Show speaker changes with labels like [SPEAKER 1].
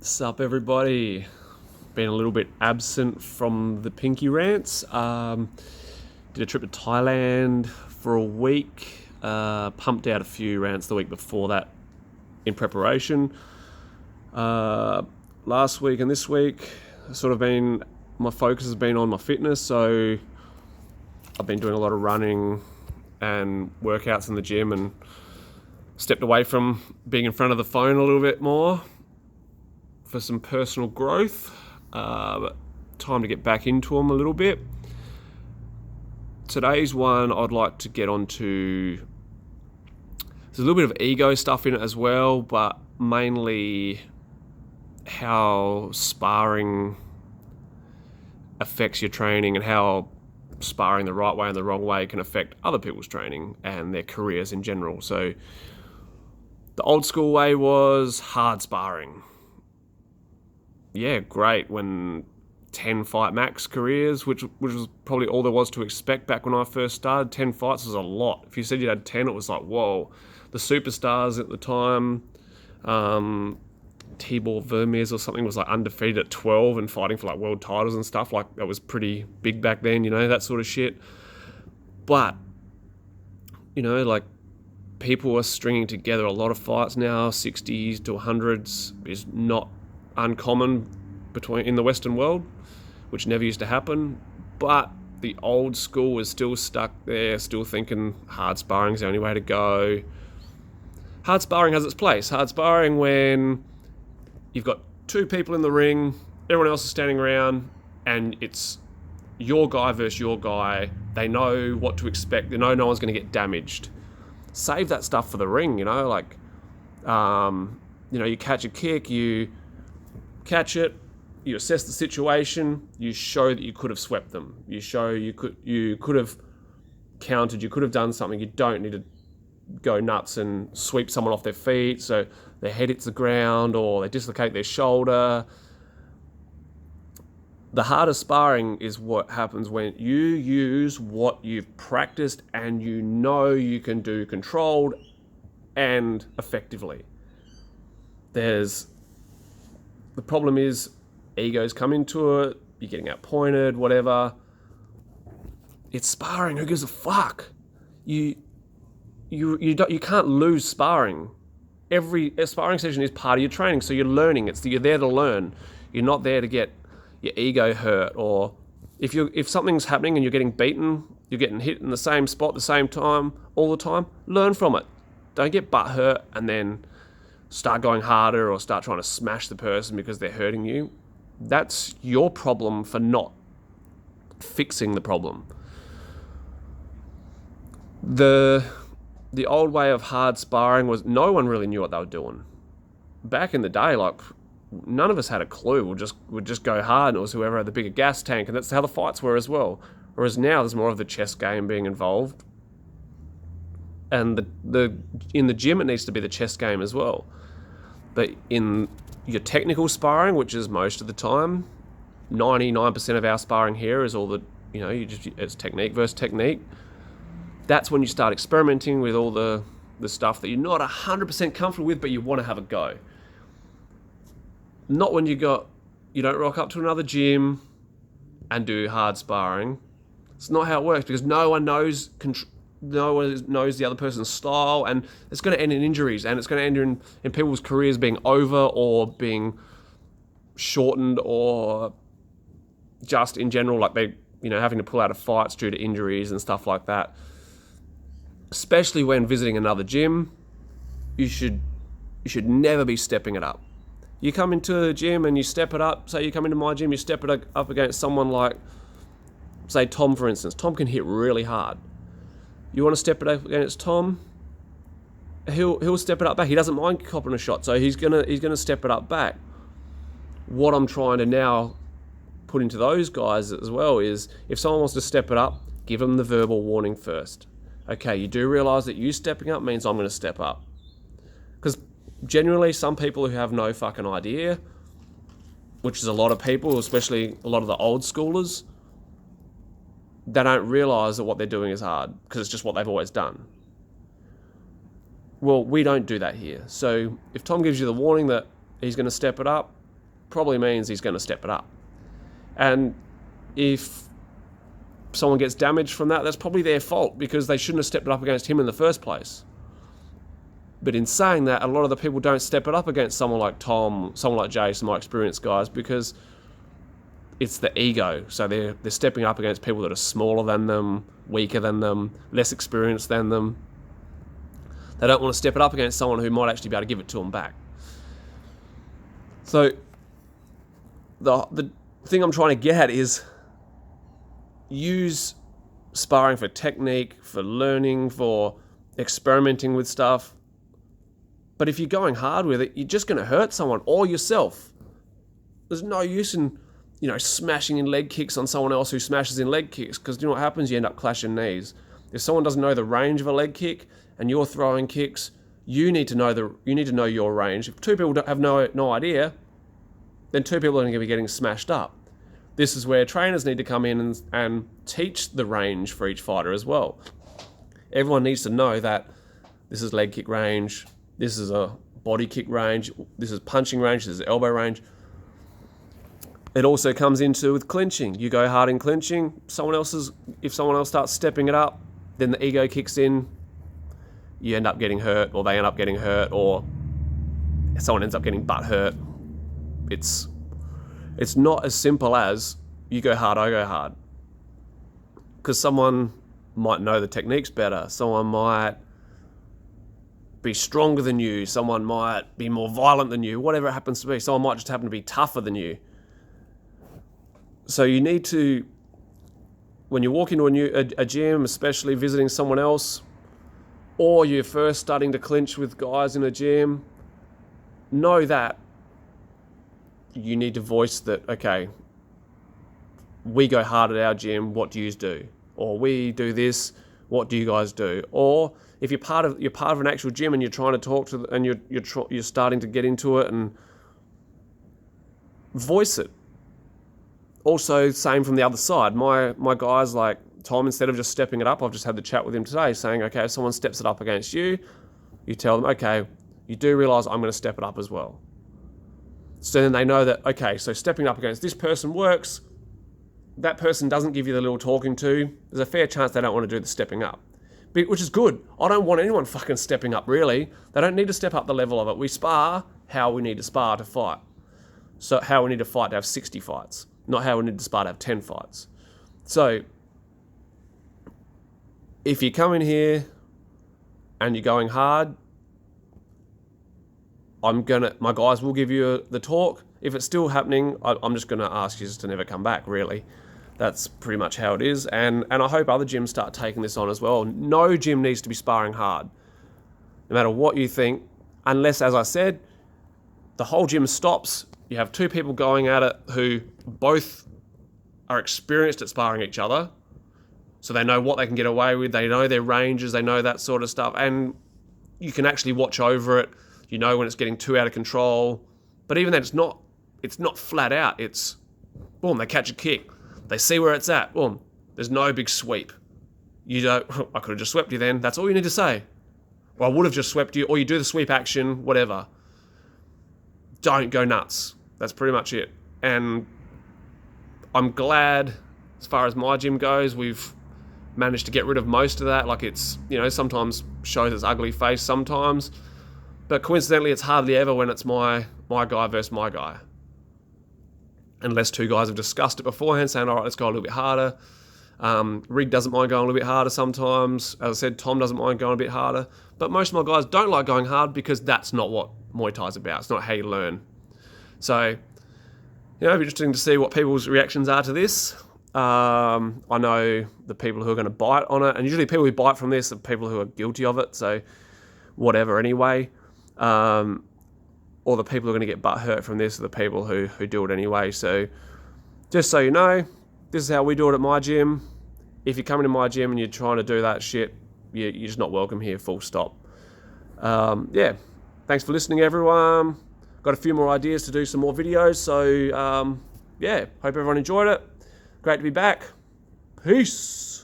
[SPEAKER 1] Sup everybody, been a little bit absent from the Pinky Rants. Did a trip to Thailand for a week, pumped out a few rants the week before that in preparation. Last week and this week, my focus has been on my fitness, so I've been doing a lot of running and workouts in the gym and stepped away from being in front of the phone a little bit more for some personal growth. But time to get back into them a little bit. Today's one I'd like to get onto, there's a little bit of ego stuff in it as well, but mainly how sparring affects your training and how sparring the right way and the wrong way can affect other people's training and their careers in general. So the old school way was hard sparring. Yeah, great when 10 fight max careers, which was probably all there was to expect back when I first started. 10 fights was a lot. If you said you had 10, it was like, whoa. The superstars at the time, Tibor Vermeers or something, was like undefeated at 12 and fighting for like world titles and stuff. Like, that was pretty big back then, that sort of shit. But, like, people are stringing together a lot of fights now. 60s to 100s is not uncommon in the Western world, which never used to happen. But the old school is still stuck there, still thinking hard sparring is the only way to go. Hard sparring has its place. Hard sparring when you've got two people in the ring, everyone else is standing around, and it's your guy versus your guy. They know what to expect. They know no one's going to get damaged. Save that stuff for the ring, you catch a kick, you catch it, you assess the situation, you show that you could have swept them, you show you could have countered, you could have done something. You don't need to go nuts and sweep someone off their feet so their head hits the ground or they dislocate their shoulder. The hardest sparring is what happens when you use what you've practiced and you can do controlled and effectively. The problem is egos come into it, you're getting outpointed, whatever. It's sparring, who gives a fuck? You can't lose sparring. Every sparring session is part of your training, so you're learning. You're there to learn. You're not there to get your ego hurt, or if something's happening and you're getting beaten, you're getting hit in the same spot at the same time all the time, learn from it. Don't get butt hurt and then start going harder or start trying to smash the person because they're hurting you. That's your problem for not fixing the problem. The old way of hard sparring was no one really knew what they were doing. Back in the day, like, none of us had a clue. We'd just go hard, and it was whoever had the bigger gas tank, and that's how the fights were as well. Whereas now there's more of the chess game being involved. And in the gym it needs to be the chess game as well. But in your technical sparring, which is most of the time, 99% of our sparring here is all the, it's technique versus technique. That's when you start experimenting with all the stuff that you're not 100% comfortable with, but you want to have a go. Not when you don't rock up to another gym and do hard sparring. It's not how it works, because no one knows the other person's style, and it's going to end in injuries, and it's going to end in people's careers being over or being shortened, or just in general, like they, having to pull out of fights due to injuries and stuff like that. Especially when visiting another gym, you should never be stepping it up. You come into the gym and you step it up. Say you come into my gym, you step it up against someone like, say, Tom, for instance. Tom can hit really hard. You want to step it up against Tom? He'll step it up back. He doesn't mind copping a shot, so he's gonna step it up back. What I'm trying to now put into those guys as well is, if someone wants to step it up, give them the verbal warning first. Okay, you do realise that you stepping up means I'm going to step up. Because generally, some people who have no fucking idea, which is a lot of people, especially a lot of the old schoolers, they don't realise that what they're doing is hard because it's just what they've always done. Well, we don't do that here. So if Tom gives you the warning that he's going to step it up, probably means he's going to step it up. And if someone gets damaged from that, that's probably their fault, because they shouldn't have stepped it up against him in the first place. But in saying that, a lot of the people don't step it up against someone like Tom, someone like Jason, my experienced guys, because it's the ego. So they're stepping up against people that are smaller than them, weaker than them, less experienced than them. They don't want to step it up against someone who might actually be able to give it to them back. So the thing I'm trying to get at is use sparring for technique, for learning, for experimenting with stuff. But if you're going hard with it, you're just going to hurt someone or yourself. There's no use in, smashing in leg kicks on someone else who smashes in leg kicks, because you know what happens? You end up clashing knees. If someone doesn't know the range of a leg kick and you're throwing kicks, you need to know your range. If two people don't have no idea, then two people are going to be getting smashed up. This is where trainers need to come in and teach the range for each fighter as well. Everyone needs to know that this is leg kick range, this is a body kick range, this is punching range, this is elbow range. It also comes into with clinching. You go hard in clinching, if someone else starts stepping it up, then the ego kicks in, you end up getting hurt, or they end up getting hurt, or someone ends up getting butt hurt. It's not as simple as you go hard, I go hard. Because someone might know the techniques better, someone might be stronger than you, someone might be more violent than you, whatever it happens to be. Someone might just happen to be tougher than you. So you need to, when you walk into a gym, especially visiting someone else, or you're first starting to clinch with guys in a gym, know that you need to voice that, okay, we go hard at our gym, what do you do? Or we do this, what do you guys do? Or if you're part of an actual gym and you're trying to talk to, and you're starting to get into it, and voice it. Also, same from the other side. My guys like Tom, instead of just stepping it up, I've just had the chat with him today saying, okay, if someone steps it up against you, you tell them, okay, you do realise I'm going to step it up as well. So then they know that, okay, so stepping up against this person works. That person doesn't give you the little talking to. There's a fair chance they don't want to do the stepping up, which is good. I don't want anyone fucking stepping up, really. They don't need to step up the level of it. We spar how we need to spar to fight. So how we need to fight to have 60 fights, not how we need to spar to have 10 fights. So if you come in here and you're going hard, my guys will give you the talk. If it's still happening, I'm just going to ask you just to never come back, really. That's pretty much how it is. And I hope other gyms start taking this on as well. No gym needs to be sparring hard, no matter what you think, unless, as I said, the whole gym stops. You have two people going at it who both are experienced at sparring each other, so they know what they can get away with, they know their ranges, they know that sort of stuff, and you can actually watch over it. You know when it's getting too out of control. But even then, it's not flat out. It's, boom, they catch a kick. They see where it's at. Boom, there's no big sweep. You don't, I could have just swept you then. That's all you need to say. Or I would have just swept you, or you do the sweep action, whatever. Don't go nuts. That's pretty much it. And I'm glad, as far as my gym goes, we've managed to get rid of most of that. Like, it's, sometimes shows its ugly face sometimes. But coincidentally, it's hardly ever when it's my guy versus my guy. Unless two guys have discussed it beforehand, saying, all right, let's go a little bit harder. Rig doesn't mind going a little bit harder sometimes. As I said, Tom doesn't mind going a bit harder. But most of my guys don't like going hard, because that's not what Muay Thai is about. It's not how you learn. So, it'll be interesting to see what people's reactions are to this. I know the people who are going to bite on it, and usually people who bite from this are people who are guilty of it, so whatever anyway. Or the people who are going to get butt hurt from this are the people who do it anyway. So just so you know, this is how we do it at my gym. If you're coming to my gym and you're trying to do that shit, you're just not welcome here, full stop. Thanks for listening, everyone. Got a few more ideas to do some more videos. So hope everyone enjoyed it. Great to be back. Peace.